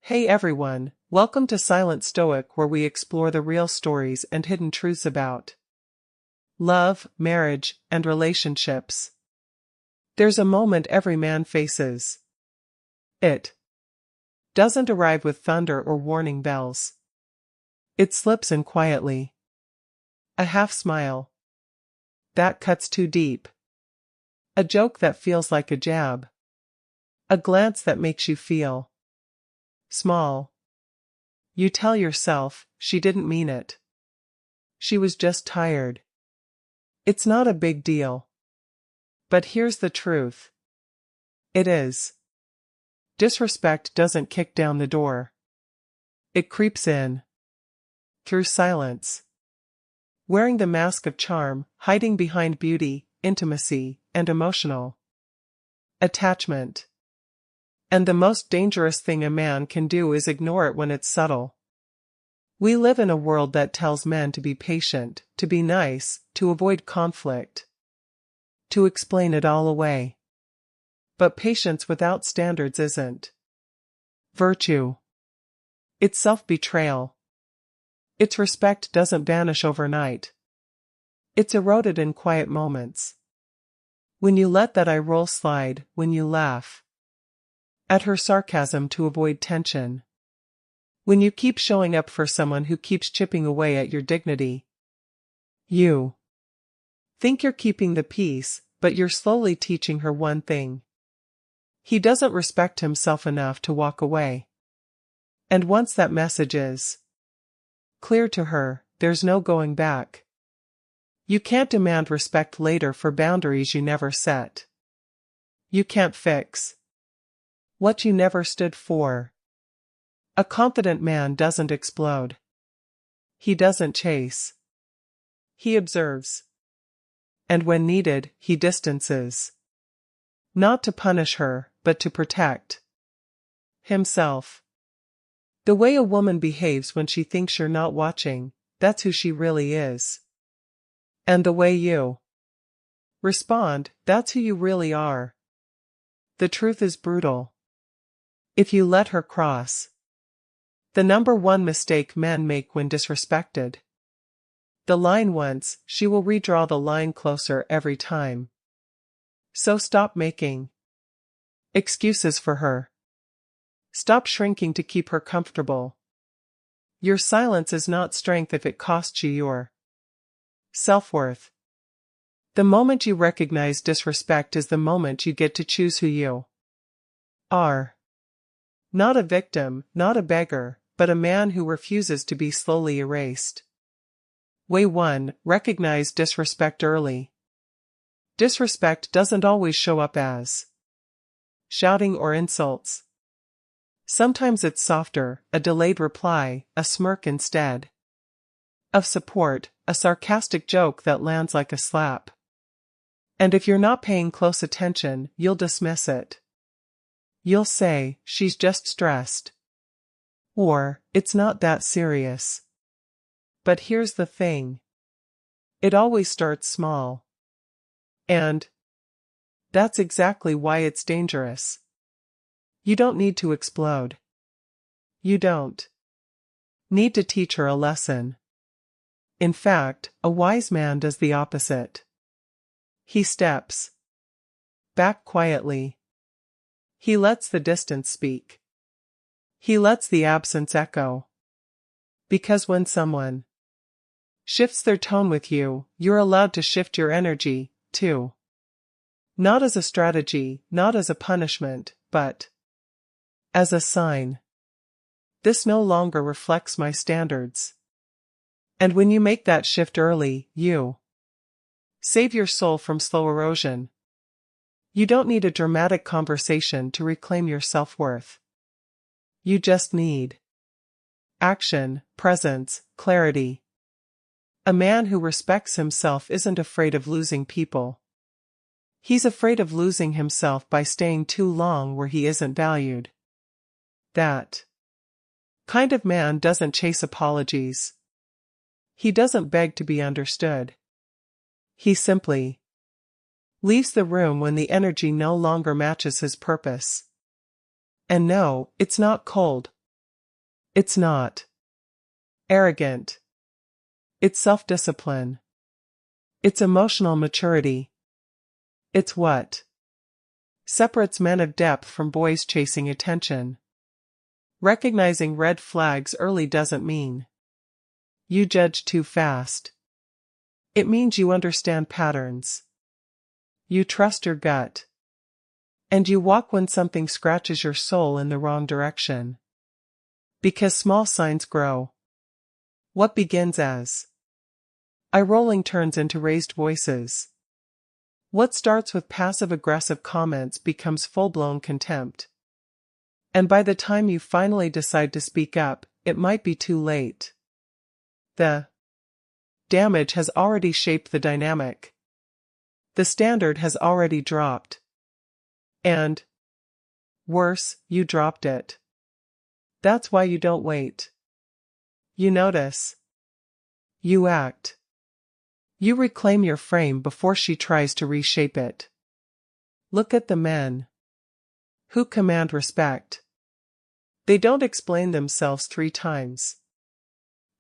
Hey everyone, welcome to Silent Stoic, where we explore the real stories and hidden truths about love, marriage, and relationships. There's a moment every man faces. It doesn't arrive with thunder or warning bells. It slips in quietly. A half smile that cuts too deep. A joke that feels like a jab. A glance that makes you feel small. You tell yourself, she didn't mean it. She was just tired. It's not a big deal. But here's the truth. It is. Disrespect doesn't kick down the door. It creeps in. Through silence. Wearing the mask of charm, hiding behind beauty, intimacy, and emotional attachment. And the most dangerous thing a man can do is ignore it when it's subtle. We live in a world that tells men to be patient, to be nice, to avoid conflict, to explain it all away. But patience without standards isn't virtue. It's self-betrayal. Its respect doesn't vanish overnight. It's eroded in quiet moments. When you let that eye roll slide, when you laugh at her sarcasm to avoid tension. When you keep showing up for someone who keeps chipping away at your dignity. You think you're keeping the peace, but you're slowly teaching her one thing. He doesn't respect himself enough to walk away. And once that message is clear to her, there's no going back. You can't demand respect later for boundaries you never set. You can't fix what you never stood for. A confident man doesn't explode. He doesn't chase. He observes. And when needed, he distances. Not to punish her, but to protect himself. The way a woman behaves when she thinks you're not watching, that's who she really is. And the way you respond, that's who you really are. The truth is brutal. If you let her cross the number one mistake men make when disrespected the line once, she will redraw the line closer every time. So stop making excuses for her. Stop shrinking to keep her comfortable. Your silence is not strength if it costs you your self-worth. The moment you recognize disrespect is the moment you get to choose who you are. Not a victim, not a beggar, but a man who refuses to be slowly erased. Way 1. Recognize disrespect early. Disrespect doesn't always show up as shouting or insults. Sometimes it's softer, a delayed reply, a smirk instead of support, a sarcastic joke that lands like a slap. And if you're not paying close attention, you'll dismiss it. You'll say, she's just stressed. Or, it's not that serious. But here's the thing. It always starts small. And that's exactly why it's dangerous. You don't need to explode. You don't need to teach her a lesson. In fact, a wise man does the opposite. He steps back quietly. He lets the distance speak. He lets the absence echo. Because when someone shifts their tone with you, you're allowed to shift your energy, too. Not as a strategy, not as a punishment, but as a sign. This no longer reflects my standards. And when you make that shift early, you save your soul from slow erosion. You don't need a dramatic conversation to reclaim your self-worth. You just need action, presence, clarity. A man who respects himself isn't afraid of losing people. He's afraid of losing himself by staying too long where he isn't valued. That kind of man doesn't chase apologies. He doesn't beg to be understood. He simply leaves the room when the energy no longer matches his purpose. And no, it's not cold. It's not arrogant. It's self-discipline. It's emotional maturity. It's what separates men of depth from boys chasing attention. Recognizing red flags early doesn't mean you judge too fast. It means you understand patterns. You trust your gut. And you walk when something scratches your soul in the wrong direction. Because small signs grow. What begins as eye-rolling turns into raised voices. What starts with passive-aggressive comments becomes full-blown contempt. And by the time you finally decide to speak up, it might be too late. The damage has already shaped the dynamic. The standard has already dropped. And, worse, you dropped it. That's why you don't wait. You notice. You act. You reclaim your frame before she tries to reshape it. Look at the men who command respect. They don't explain themselves 3 times.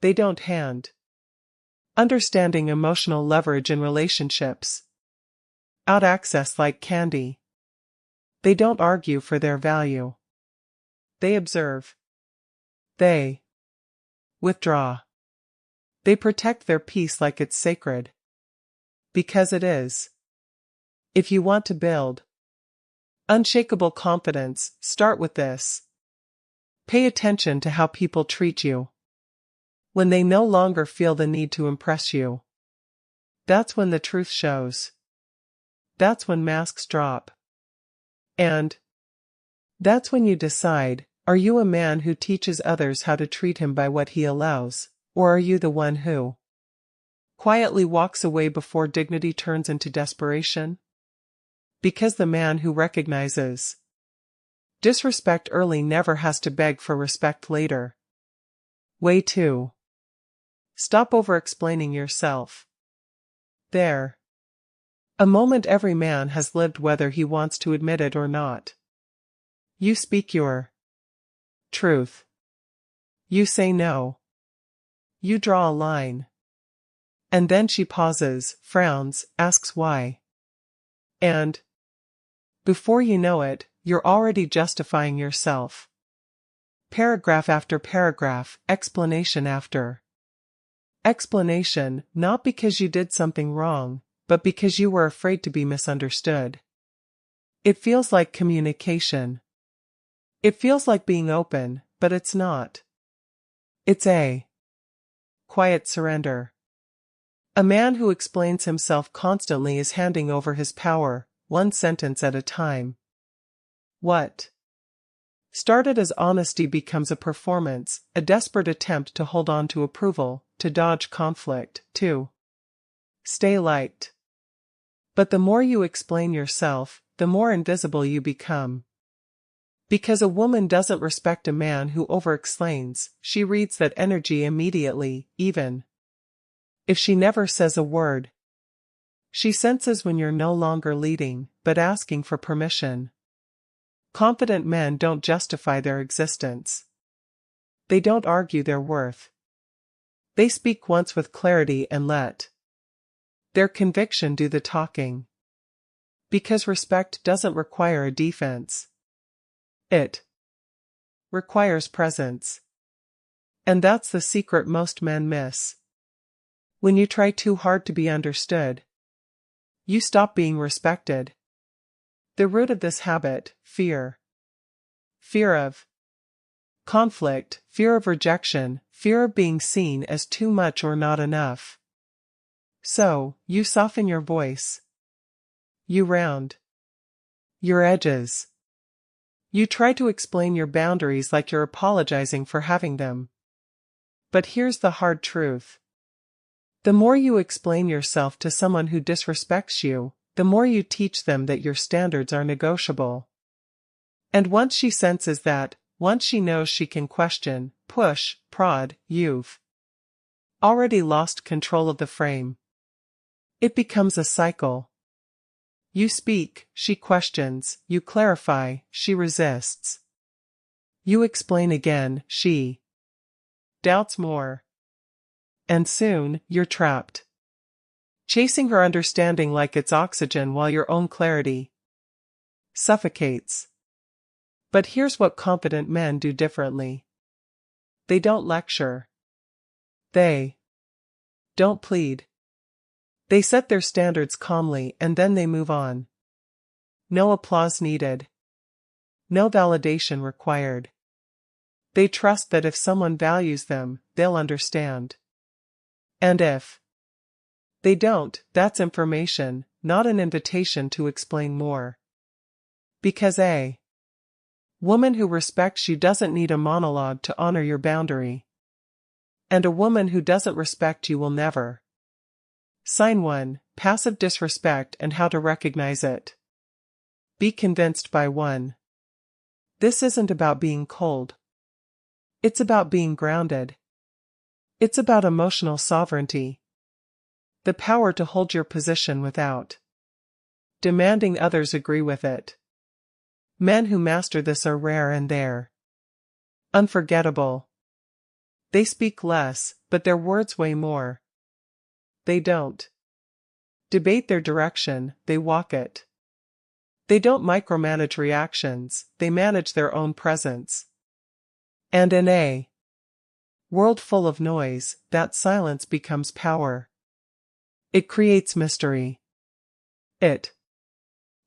They don't hand understanding emotional leverage in relationships out access like candy. They don't argue for their value. They observe. They withdraw. They protect their peace like it's sacred. Because it is. If you want to build unshakable confidence, start with this. Pay attention to how people treat you. When they no longer feel the need to impress you. That's when the truth shows. That's when masks drop. And that's when you decide, are you a man who teaches others how to treat him by what he allows, or are you the one who quietly walks away before dignity turns into desperation? Because the man who recognizes disrespect early never has to beg for respect later. Way 2. Stop over-explaining yourself. There. A moment every man has lived whether he wants to admit it or not. You speak your truth. You say no. You draw a line. And then she pauses, frowns, asks why. And before you know it, you're already justifying yourself. Paragraph after paragraph, explanation after explanation, not because you did something wrong, but because you were afraid to be misunderstood. It feels like communication. It feels like being open, but it's not. It's a quiet surrender. A man who explains himself constantly is handing over his power, one sentence at a time. What started as honesty becomes a performance, a desperate attempt to hold on to approval, to dodge conflict, to stay liked. But the more you explain yourself, the more invisible you become. Because a woman doesn't respect a man who over-explains, she reads that energy immediately, even if she never says a word. She senses when you're no longer leading, but asking for permission. Confident men don't justify their existence. They don't argue their worth. They speak once with clarity and let their conviction do the talking. Because respect doesn't require a defense. It requires presence. And that's the secret most men miss. When you try too hard to be understood, you stop being respected. The root of this habit, fear. Fear of conflict, fear of rejection, fear of being seen as too much or not enough. So, you soften your voice. You round your edges. You try to explain your boundaries like you're apologizing for having them. But here's the hard truth. The more you explain yourself to someone who disrespects you, the more you teach them that your standards are negotiable. And once she senses that, once she knows she can question, push, prod, you've already lost control of the frame. It becomes a cycle. You speak, she questions, you clarify, she resists. You explain again, she doubts more. And soon, you're trapped. Chasing her understanding like it's oxygen while your own clarity suffocates. But here's what confident men do differently. They don't lecture. They don't plead. They set their standards calmly and then they move on. No applause needed. No validation required. They trust that if someone values them, they'll understand. And if they don't, that's information, not an invitation to explain more. Because a woman who respects you doesn't need a monologue to honor your boundary. And a woman who doesn't respect you will never. Sign 1, Passive Disrespect and How to Recognize It. Be convinced by 1. This isn't about being cold. It's about being grounded. It's about emotional sovereignty. The power to hold your position without demanding others agree with it. Men who master this are rare and they're unforgettable. They speak less, but their words weigh more. They don't debate their direction, they walk it. They don't micromanage reactions, they manage their own presence. And in a world full of noise, that silence becomes power. It creates mystery. It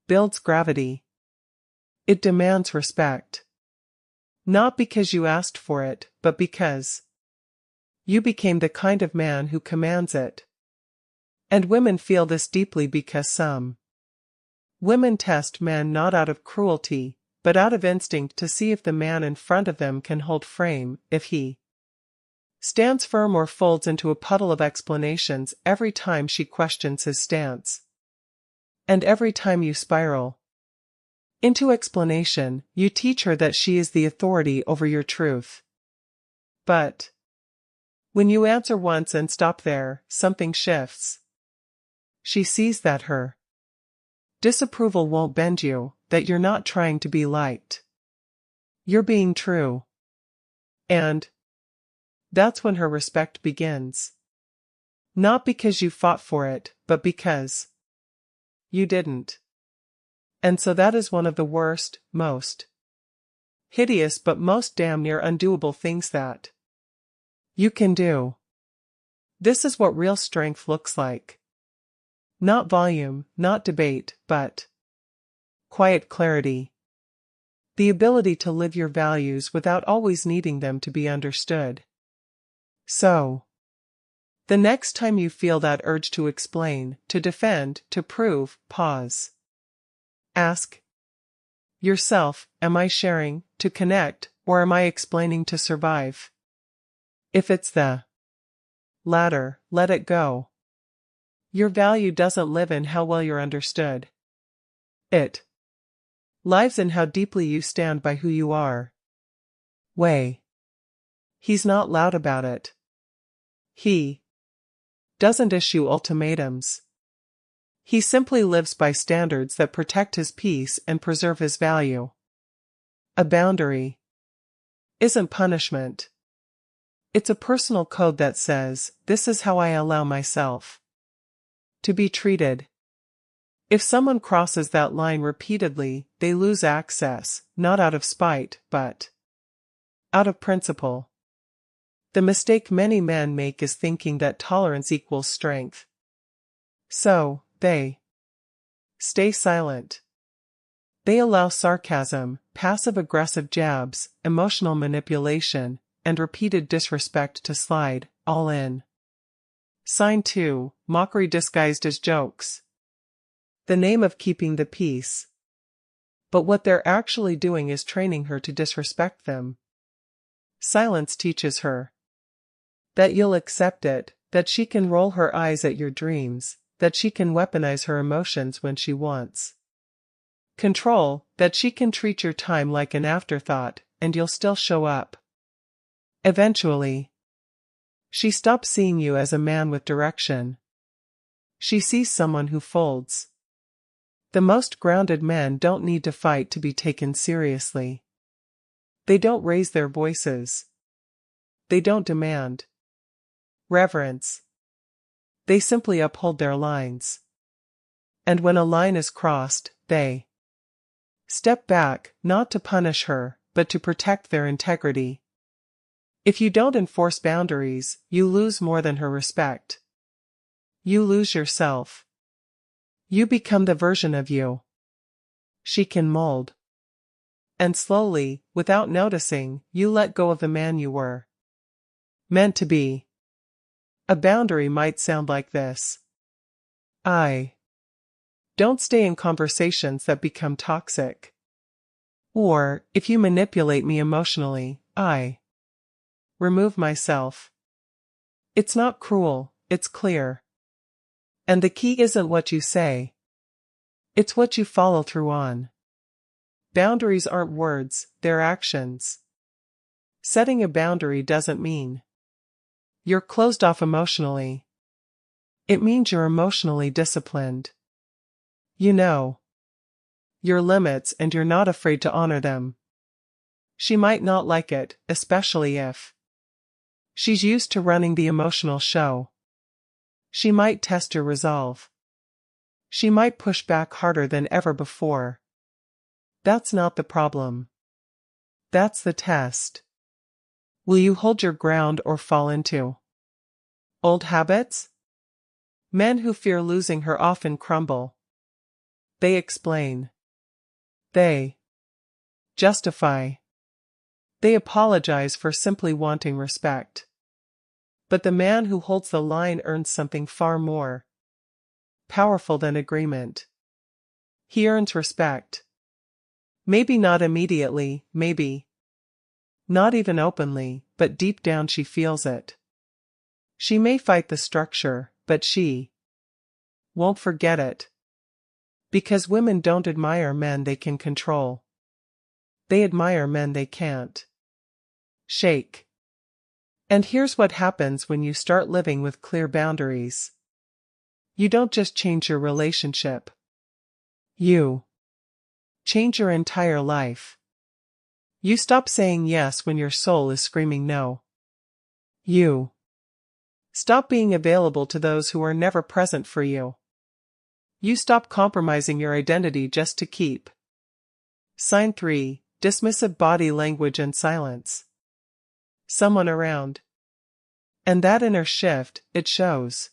builds gravity. It demands respect. Not because you asked for it, but because you became the kind of man who commands it. And women feel this deeply because some women test men not out of cruelty, but out of instinct to see if the man in front of them can hold frame, if he stands firm or folds into a puddle of explanations every time she questions his stance. And every time you spiral into explanation, you teach her that she is the authority over your truth. But when you answer once and stop there, something shifts. She sees that her disapproval won't bend you, that you're not trying to be liked. You're being true. And that's when her respect begins. Not because you fought for it, but because you didn't. And so that is one of the worst, most hideous but most damn near undoable things that you can do. This is what real strength looks like. Not volume, not debate, but quiet clarity. The ability to live your values without always needing them to be understood. So, the next time you feel that urge to explain, to defend, to prove, pause. Ask yourself, am I sharing to connect, or am I explaining to survive? If it's the latter, let it go. Your value doesn't live in how well you're understood. It lives in how deeply you stand by who you are. He's not loud about it. He doesn't issue ultimatums. He simply lives by standards that protect his peace and preserve his value. A boundary isn't punishment. It's a personal code that says, this is how I allow myself to be treated. If someone crosses that line repeatedly, they lose access, not out of spite, but out of principle. The mistake many men make is thinking that tolerance equals strength. So, they stay silent. They allow sarcasm, passive-aggressive jabs, emotional manipulation, and repeated disrespect to slide, all in. Sign 2, Mockery disguised as jokes. The name of keeping the peace. But what they're actually doing is training her to disrespect them. Silence teaches her that you'll accept it, that she can roll her eyes at your dreams, that she can weaponize her emotions when she wants control, that she can treat your time like an afterthought, and you'll still show up. Eventually, she stops seeing you as a man with direction. She sees someone who folds. The most grounded men don't need to fight to be taken seriously. They don't raise their voices. They don't demand reverence. They simply uphold their lines. And when a line is crossed, they step back, not to punish her, but to protect their integrity. If you don't enforce boundaries, you lose more than her respect. You lose yourself. You become the version of you she can mold. And slowly, without noticing, you let go of the man you were meant to be. A boundary might sound like this. I don't stay in conversations that become toxic. Or, if you manipulate me emotionally, I remove myself. It's not cruel, it's clear. And the key isn't what you say. It's what you follow through on. Boundaries aren't words, they're actions. Setting a boundary doesn't mean you're closed off emotionally. It means you're emotionally disciplined. You know your limits and you're not afraid to honor them. She might not like it, especially if she's used to running the emotional show. She might test your resolve. She might push back harder than ever before. That's not the problem. That's the test. Will you hold your ground or fall into old habits? Men who fear losing her often crumble. They explain. They justify. They apologize for simply wanting respect. But the man who holds the line earns something far more powerful than agreement. He earns respect. Maybe not immediately, maybe not even openly, but deep down she feels it. She may fight the structure, but she won't forget it. Because women don't admire men they can control. They admire men they can't shake. And here's what happens when you start living with clear boundaries. You don't just change your relationship. You change your entire life. You stop saying yes when your soul is screaming no. You stop being available to those who are never present for you. You stop compromising your identity just to keep. Sign 3. Dismissive body language and silence. Someone around. And that inner shift, it shows.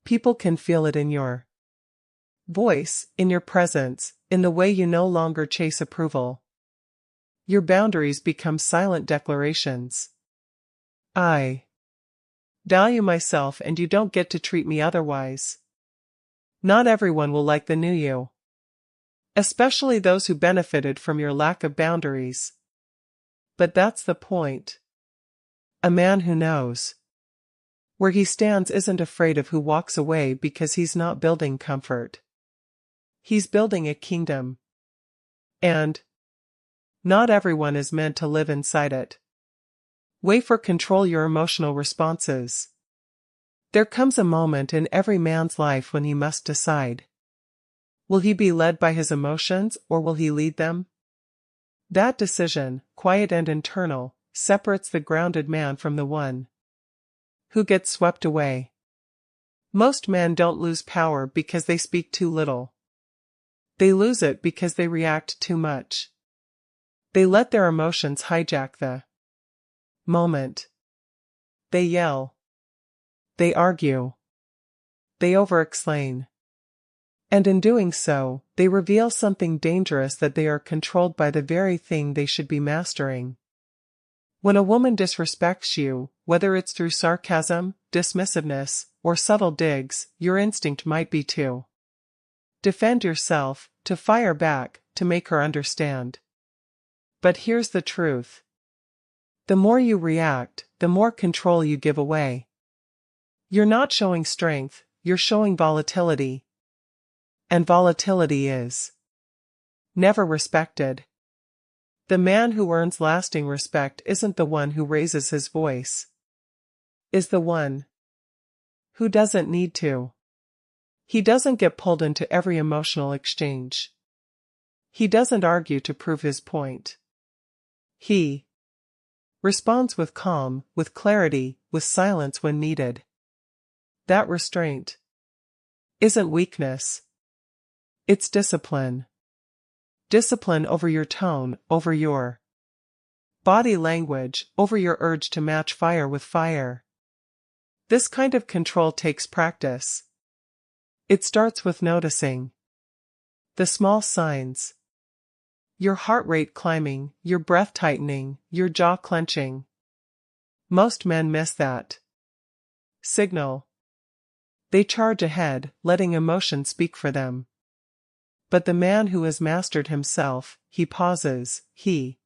People can feel it in your voice, in your presence, in the way you no longer chase approval. Your boundaries become silent declarations. I value myself and you don't get to treat me otherwise. Not everyone will like the new you. Especially those who benefited from your lack of boundaries. But that's the point. A man who knows where he stands isn't afraid of who walks away because he's not building comfort. He's building a kingdom. And not everyone is meant to live inside it. Wait for control your emotional responses. There comes a moment in every man's life when he must decide. Will he be led by his emotions or will he lead them? That decision, quiet and internal, separates the grounded man from the one who gets swept away. Most men don't lose power because they speak too little. They lose it because they react too much. They let their emotions hijack the moment. They yell. They argue. They over-explain. And in doing so, they reveal something dangerous, that they are controlled by the very thing they should be mastering. When a woman disrespects you, whether it's through sarcasm, dismissiveness, or subtle digs, your instinct might be to defend yourself, to fire back, to make her understand. But here's the truth. The more you react, the more control you give away. You're not showing strength, you're showing volatility. And volatility is never respected. The man who earns lasting respect isn't the one who raises his voice. Is the one who doesn't need to. He doesn't get pulled into every emotional exchange. He doesn't argue to prove his point. He Responds with calm, with clarity, with silence when needed. That restraint isn't weakness. It's discipline. Discipline over your tone, over your body language, over your urge to match fire with fire. This kind of control takes practice. It starts with noticing the small signs. Your heart rate climbing, your breath tightening, your jaw clenching. Most men miss that signal. They charge ahead, letting emotion speak for them. But the man who has mastered himself, he pauses, he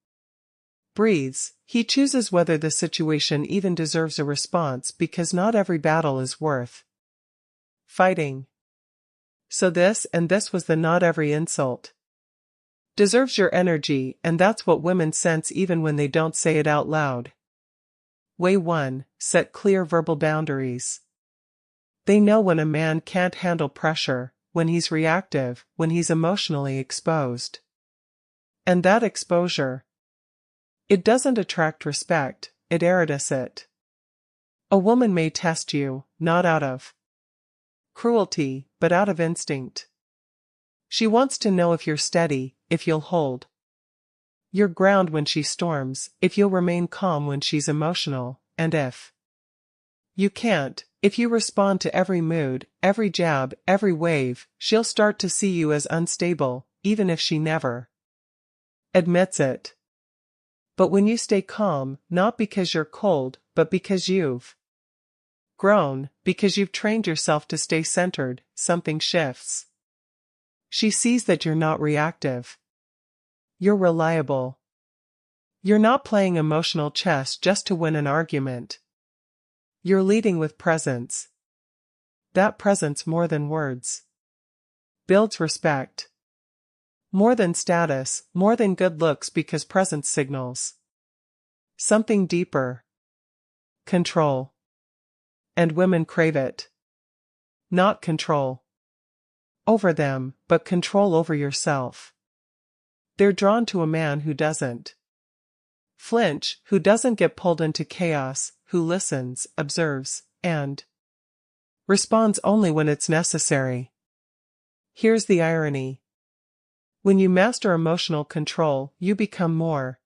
breathes, he chooses whether the situation even deserves a response, because not every battle is worth fighting. So this was the not every insult deserves your energy, and that's what women sense even when they don't say it out loud. Way 1. Set clear verbal boundaries. They know when a man can't handle pressure, when he's reactive, when he's emotionally exposed. And that exposure, it doesn't attract respect, it irritates it. A woman may test you, not out of cruelty, but out of instinct. She wants to know if you're steady, if you'll hold your ground when she storms, if you'll remain calm when she's emotional, and if you can't, if you respond to every mood, every jab, every wave, she'll start to see you as unstable, even if she never admits it. But when you stay calm, not because you're cold, but because you've grown, because you've trained yourself to stay centered, something shifts. She sees that you're not reactive. You're reliable. You're not playing emotional chess just to win an argument. You're leading with presence. That presence, more than words, builds respect. More than status, more than good looks, because presence signals something deeper. Control. And women crave it. Not control over them, but control over yourself. They're drawn to a man who doesn't flinch, who doesn't get pulled into chaos, who listens, observes, and responds only when it's necessary. Here's the irony. When you master emotional control, you become more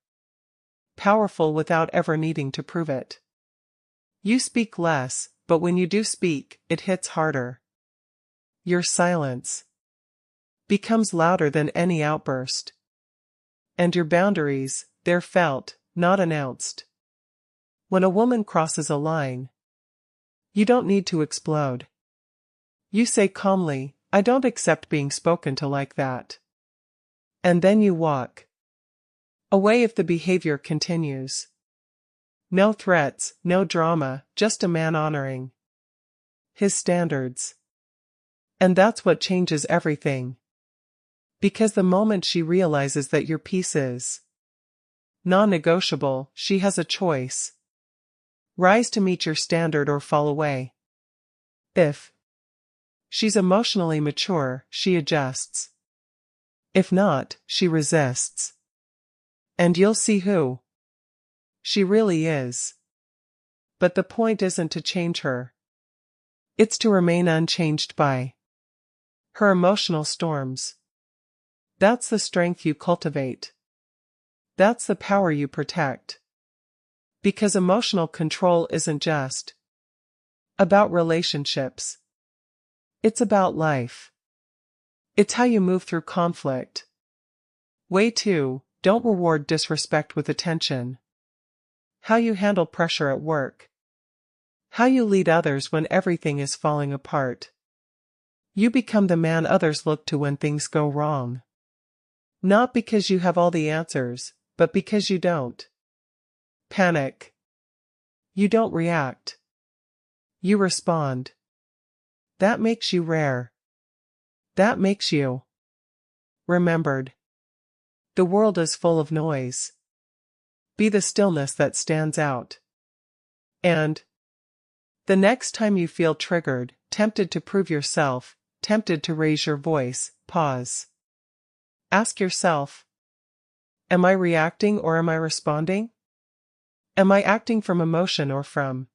powerful without ever needing to prove it. You speak less, but when you do speak, it hits harder. Your silence becomes louder than any outburst. And your boundaries, they're felt, not announced. When a woman crosses a line, you don't need to explode. You say calmly, "I don't accept being spoken to like that." And then you walk away if the behavior continues. No threats, no drama, just a man honoring his standards. And that's what changes everything. Because the moment she realizes that your peace is non-negotiable, she has a choice. Rise to meet your standard or fall away. If she's emotionally mature, she adjusts. If not, she resists. And you'll see who she really is. But the point isn't to change her. It's to remain unchanged by her emotional storms. That's the strength you cultivate. That's the power you protect. Because emotional control isn't just about relationships. It's about life. It's how you move through conflict. Way 2. Don't reward disrespect with attention. How you handle pressure at work. How you lead others when everything is falling apart. You become the man others look to when things go wrong. Not because you have all the answers, but because you don't panic. You don't react. You respond. That makes you rare. That makes you remembered. The world is full of noise. Be the stillness that stands out. And the next time you feel triggered, tempted to prove yourself, tempted to raise your voice, pause. Ask yourself, am I reacting or am I responding? Am I acting from emotion or from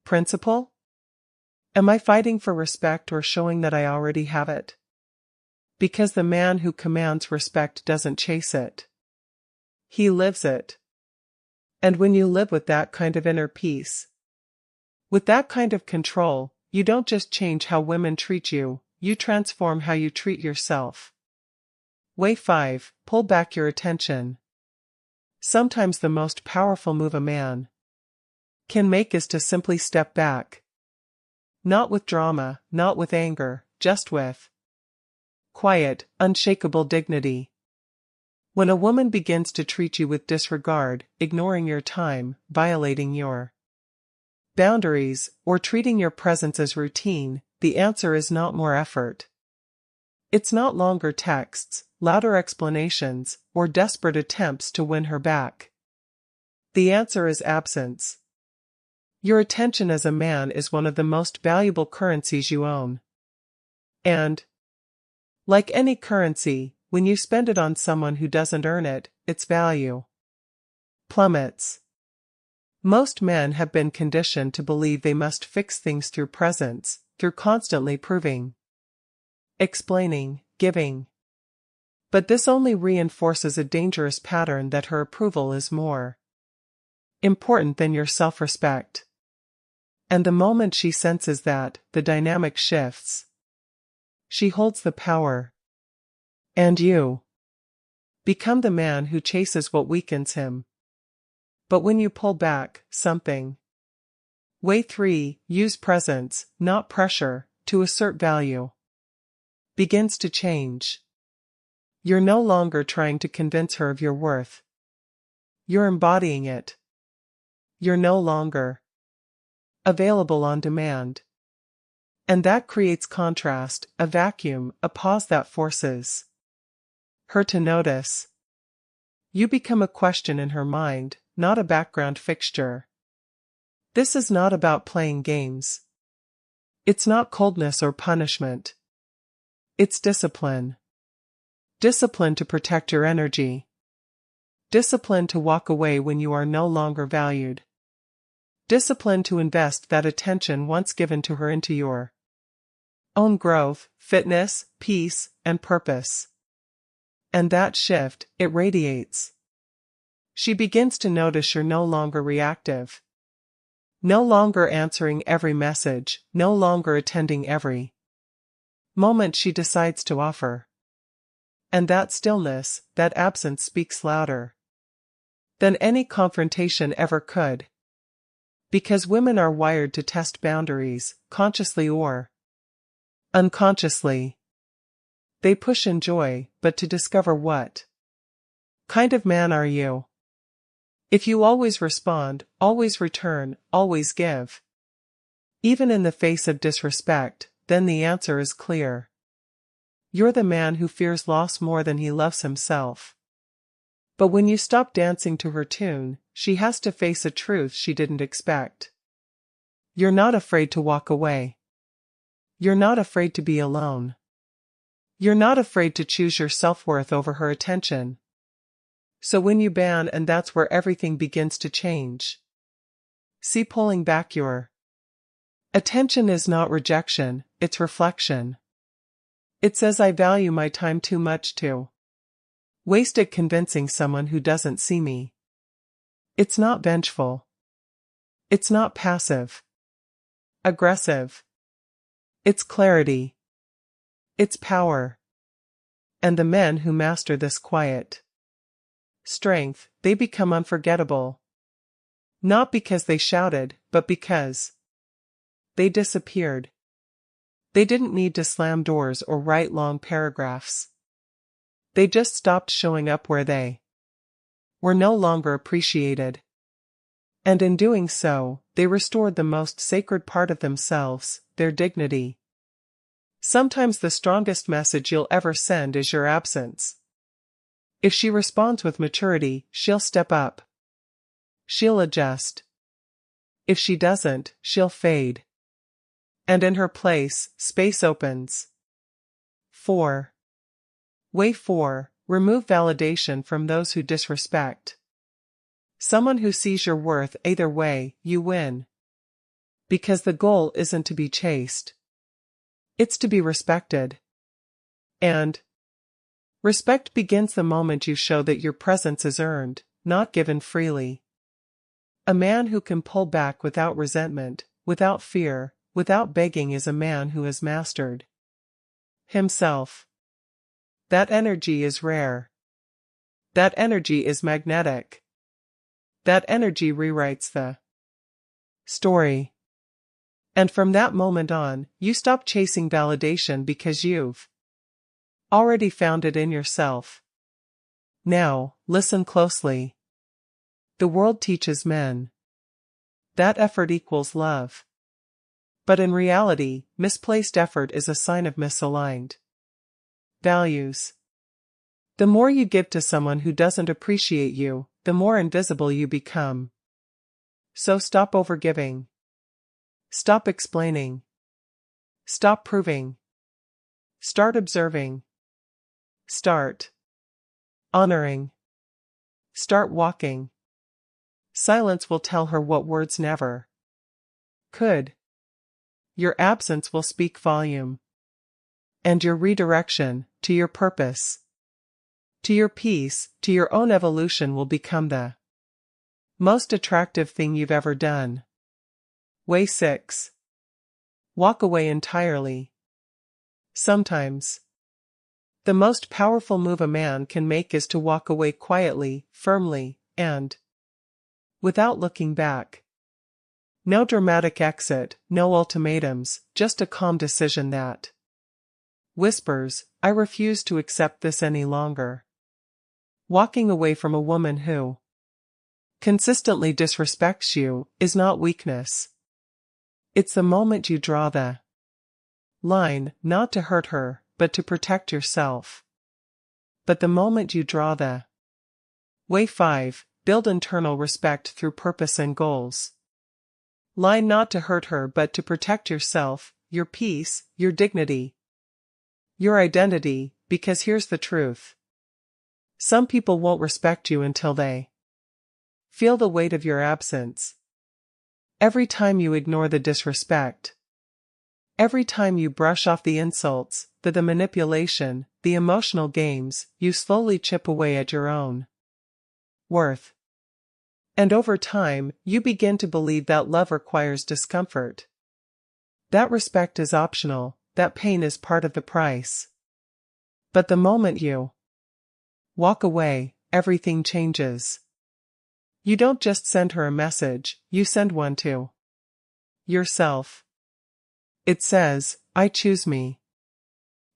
principle? Am I fighting for respect or showing that I already have it? Because the man who commands respect doesn't chase it. He lives it. And when you live with that kind of inner peace, with that kind of control, you don't just change how women treat you, you transform how you treat yourself. Way 5. Pull back your attention. Sometimes the most powerful move a man can make is to simply step back. Not with drama, not with anger, just with quiet, unshakable dignity. When a woman begins to treat you with disregard, ignoring your time, violating your boundaries, or treating your presence as routine, the answer is not more effort. It's not longer texts, louder explanations, or desperate attempts to win her back. The answer is absence. Your attention as a man is one of the most valuable currencies you own. And, like any currency, when you spend it on someone who doesn't earn it, its value plummets. Most men have been conditioned to believe they must fix things through presence, through constantly proving, explaining, giving. But this only reinforces a dangerous pattern that her approval is more important than your self-respect. And the moment she senses that, the dynamic shifts. She holds the power. And you become the man who chases what weakens him. But when you pull back, something. Way 3. Use presence, not pressure, to assert value. Begins to change. You're no longer trying to convince her of your worth. You're embodying it. You're no longer available on demand. And that creates contrast, a vacuum, a pause that forces her to notice. You become a question in her mind, not a background fixture. This is not about playing games. It's not coldness or punishment. It's discipline. Discipline to protect your energy. Discipline to walk away when you are no longer valued. Discipline to invest that attention once given to her into your own growth, fitness, peace, and purpose. And that shift, it radiates. She begins to notice you're no longer reactive. No longer answering every message, no longer attending every moment she decides to offer. And that stillness, that absence speaks louder than any confrontation ever could. Because women are wired to test boundaries, consciously or unconsciously. They push in joy, but to discover what kind of man are you? If you always respond, always return, always give, even in the face of disrespect, then the answer is clear. You're the man who fears loss more than he loves himself. But when you stop dancing to her tune, she has to face a truth she didn't expect. You're not afraid to walk away. You're not afraid to be alone. You're not afraid to choose your self-worth over her attention. So when you ban, and that's where everything begins to change. See, pulling back your attention is not rejection, it's reflection. It says I value my time too much to waste it convincing someone who doesn't see me. It's not vengeful. It's not passive aggressive. It's clarity. It's power. And the men who master this quiet strength, they become unforgettable. Not because they shouted, but because they disappeared. They didn't need to slam doors or write long paragraphs. They just stopped showing up where they were no longer appreciated. And in doing so, they restored the most sacred part of themselves, their dignity. Sometimes the strongest message you'll ever send is your absence. If she responds with maturity, she'll step up. She'll adjust. If she doesn't, she'll fade. And in her place, space opens. 4. Way 4. Remove validation from those who disrespect. Someone who sees your worth either way, you win. Because the goal isn't to be chased. It's to be respected. And respect begins the moment you show that your presence is earned, not given freely. A man who can pull back without resentment, without fear, without begging is a man who has mastered himself. That energy is rare. That energy is magnetic. That energy rewrites the story. And from that moment on, you stop chasing validation because you've already found it in yourself. Now, listen closely. The world teaches men that effort equals love. But in reality, misplaced effort is a sign of misaligned values. The more you give to someone who doesn't appreciate you, the more invisible you become. So stop overgiving. Stop explaining. Stop proving. Start observing. Start honoring. Start walking. Silence will tell her what words never could. Your absence will speak volume. And your redirection, to your purpose, to your peace, to your own evolution will become the most attractive thing you've ever done. Way 6. Walk away entirely. Sometimes, the most powerful move a man can make is to walk away quietly, firmly, and without looking back. No dramatic exit, no ultimatums, just a calm decision that whispers, I refuse to accept this any longer. Walking away from a woman who consistently disrespects you is not weakness. It's the moment you draw the line, not to hurt her, but to protect yourself. But the moment you draw the way 5, build internal respect through purpose and goals. Line not to hurt her but to protect yourself, your peace, your dignity, your identity, because here's the truth. Some people won't respect you until they feel the weight of your absence. Every time you ignore the disrespect, every time you brush off the insults, the manipulation, the emotional games, you slowly chip away at your own worth. And over time, you begin to believe that love requires discomfort. That respect is optional, that pain is part of the price. But the moment you walk away, everything changes. You don't just send her a message, you send one to yourself. It says, I choose me.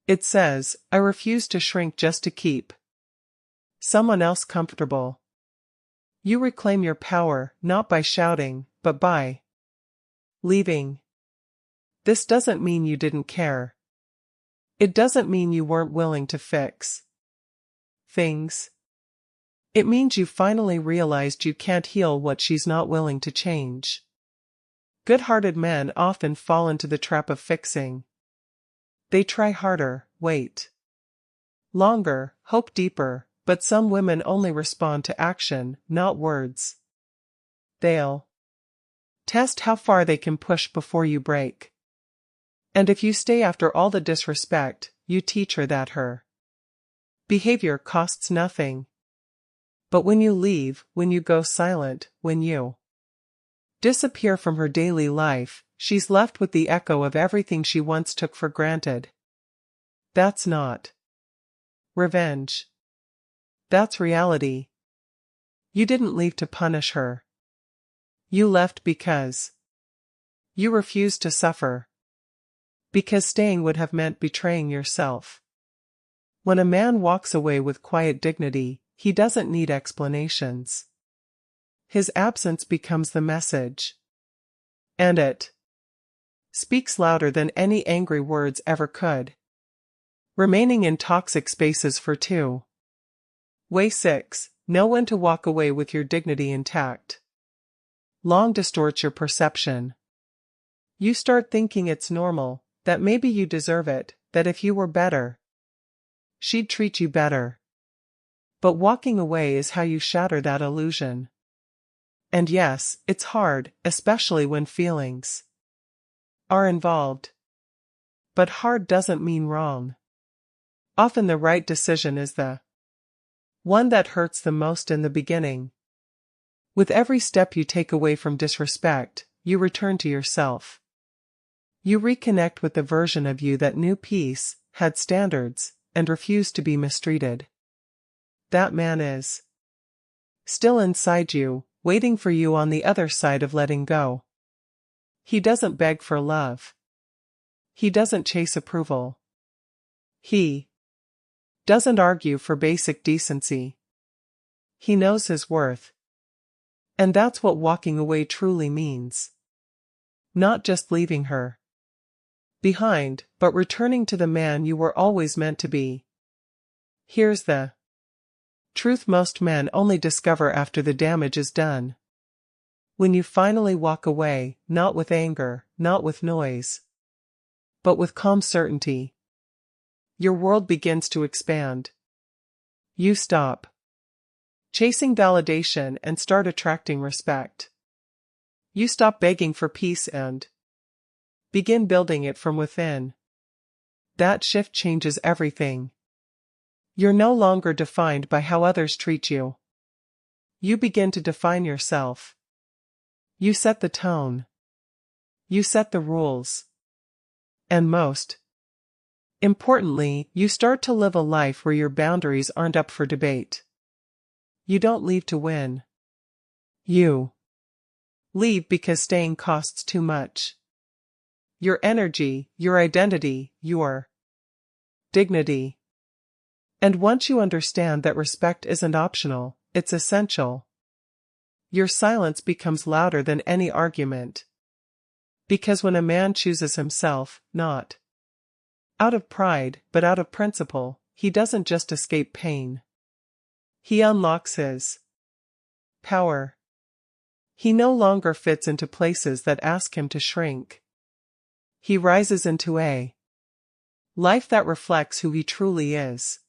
It says, I refuse to shrink just to keep someone else comfortable. You reclaim your power, not by shouting, but by leaving. This doesn't mean you didn't care. It doesn't mean you weren't willing to fix things. It means you finally realized you can't heal what she's not willing to change. Good-hearted men often fall into the trap of fixing. They try harder, wait longer, hope deeper, but some women only respond to action, not words. They'll test how far they can push before you break. And if you stay after all the disrespect, you teach her that her behavior costs nothing. But when you leave, when you go silent, when you disappear from her daily life, she's left with the echo of everything she once took for granted. That's not revenge. That's reality. You didn't leave to punish her. You left because you refused to suffer. Because staying would have meant betraying yourself. When a man walks away with quiet dignity, he doesn't need explanations. His absence becomes the message. And it speaks louder than any angry words ever could. Remaining in toxic spaces for 2. Way 6. Know when to walk away with your dignity intact. Long distorts your perception. You start thinking it's normal, that maybe you deserve it, that if you were better, she'd treat you better. But walking away is how you shatter that illusion. And yes, it's hard, especially when feelings are involved. But hard doesn't mean wrong. Often the right decision is the one that hurts the most in the beginning. With every step you take away from disrespect, you return to yourself. You reconnect with the version of you that knew peace, had standards, and refused to be mistreated. That man is still inside you, waiting for you on the other side of letting go. He doesn't beg for love. He doesn't chase approval. He doesn't argue for basic decency. He knows his worth. And that's what walking away truly means. Not just leaving her behind, but returning to the man you were always meant to be. Here's the truth most men only discover after the damage is done. When you finally walk away, not with anger, not with noise, but with calm certainty, your world begins to expand. You stop chasing validation and start attracting respect. You stop begging for peace and begin building it from within. That shift changes everything. You're no longer defined by how others treat you. You begin to define yourself. You set the tone. You set the rules. And most importantly, you start to live a life where your boundaries aren't up for debate. You don't leave to win. You leave because staying costs too much. Your energy, your identity, your dignity. And once you understand that respect isn't optional, it's essential, your silence becomes louder than any argument. Because when a man chooses himself, not out of pride, but out of principle, he doesn't just escape pain. He unlocks his power. He no longer fits into places that ask him to shrink. He rises into a life that reflects who he truly is.